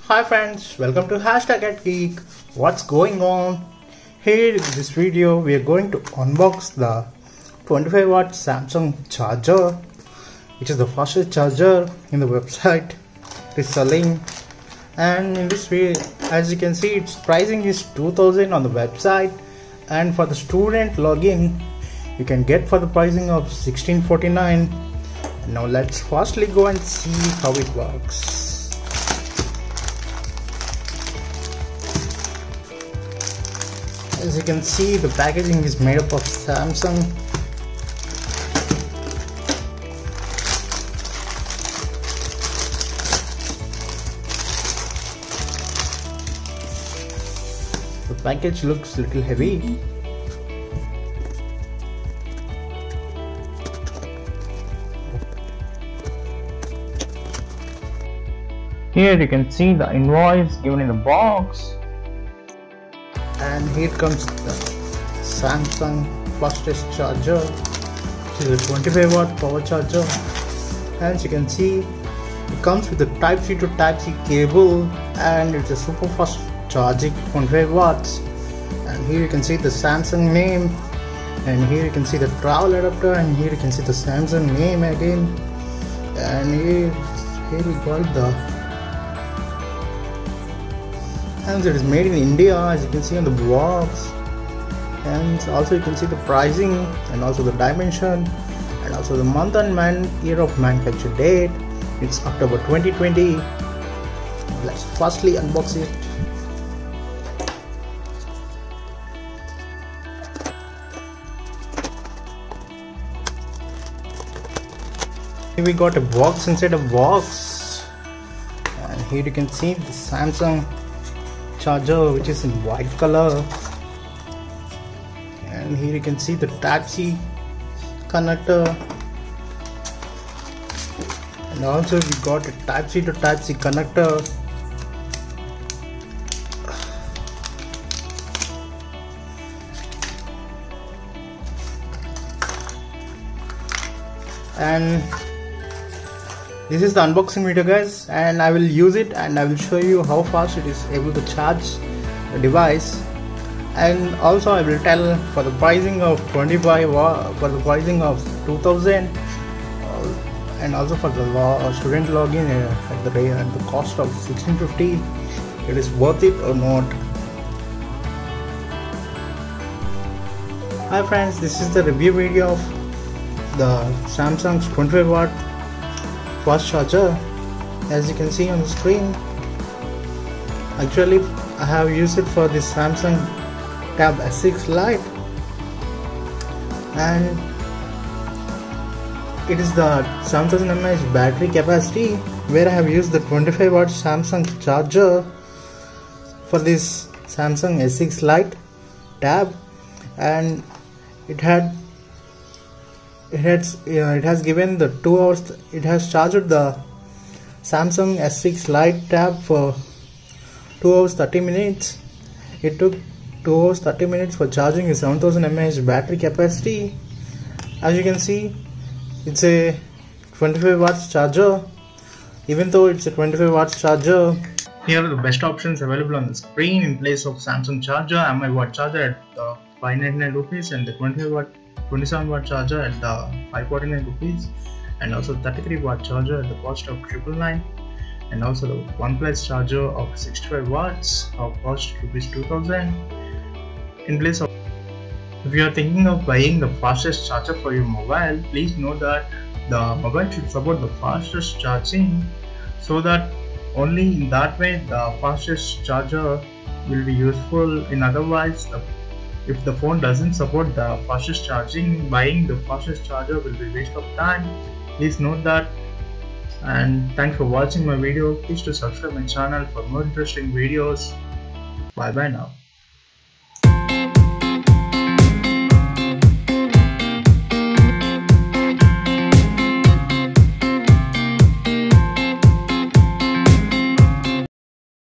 Hi friends, welcome to #@geek. What's going on? Here in this video we are going to unbox the 25 watt Samsung charger, which is the fastest charger in the website it is selling. And in this way, as you can see, its pricing is 2000 on the website, and for the student login you can get for the pricing of 1649. Now let's firstly go and see how it works. As you can see, the packaging is made up of Samsung. The package looks a little heavy. Here you can see the invoice given in the box. And here comes the Samsung fastest charger, which is a 25 watt power charger. As you can see, it comes with a Type-C to Type-C cable, and it's a super fast charging 25 watts. And here you can see the Samsung name, and here you can see the travel adapter, and here you can see the Samsung name again. And here we got the, and it is made in India, as you can see on the box. And also you can see the pricing, and also the dimension, and also the month and year of manufacture date. It's October 2020. Let's firstly unbox it. Here we got a box inside a box, and here you can see the Samsung charger, which is in white color. And here you can see the Type-C connector, and also we got a Type-C to Type-C connector. And this is the unboxing video, guys, and I will use it and I will show you how fast it is able to charge the device. And also I will tell for the pricing of 25 watt, for the pricing of 2000, and also for the student login at the cost of 1650, it is worth it or not. Hi friends, this is the review video of the Samsung's 25 watt fast charger. As you can see on the screen, actually I have used it for this Samsung Tab S6 Lite, and it is the 7000 mAh battery capacity, where I have used the 25 watt Samsung charger for this Samsung S6 Lite Tab. And it has given the 2 hours. It has charged the Samsung S6 Lite Tab for 2 hours 30 minutes. It took 2 hours 30 minutes for charging a 7000 mAh battery capacity. As you can see, it's a 25 watts charger. Even though it's a 25 watts charger, here are the best options available on the screen. In place of Samsung charger, MI watt charger at 599 rupees, and the 27 watt charger at the 549 rupees, and also 33 watt charger at the cost of 999, and also the OnePlus charger of 65 watts of cost rupees 2000. In place of, if you are thinking of buying the fastest charger for your mobile, please know that the mobile should support the fastest charging, so that only in that way the fastest charger will be useful. In otherwise, if the phone doesn't support the fastest charging, buying the fastest charger will be a waste of time. Please note that. And thanks for watching my video. Please do subscribe my channel for more interesting videos. Bye bye now.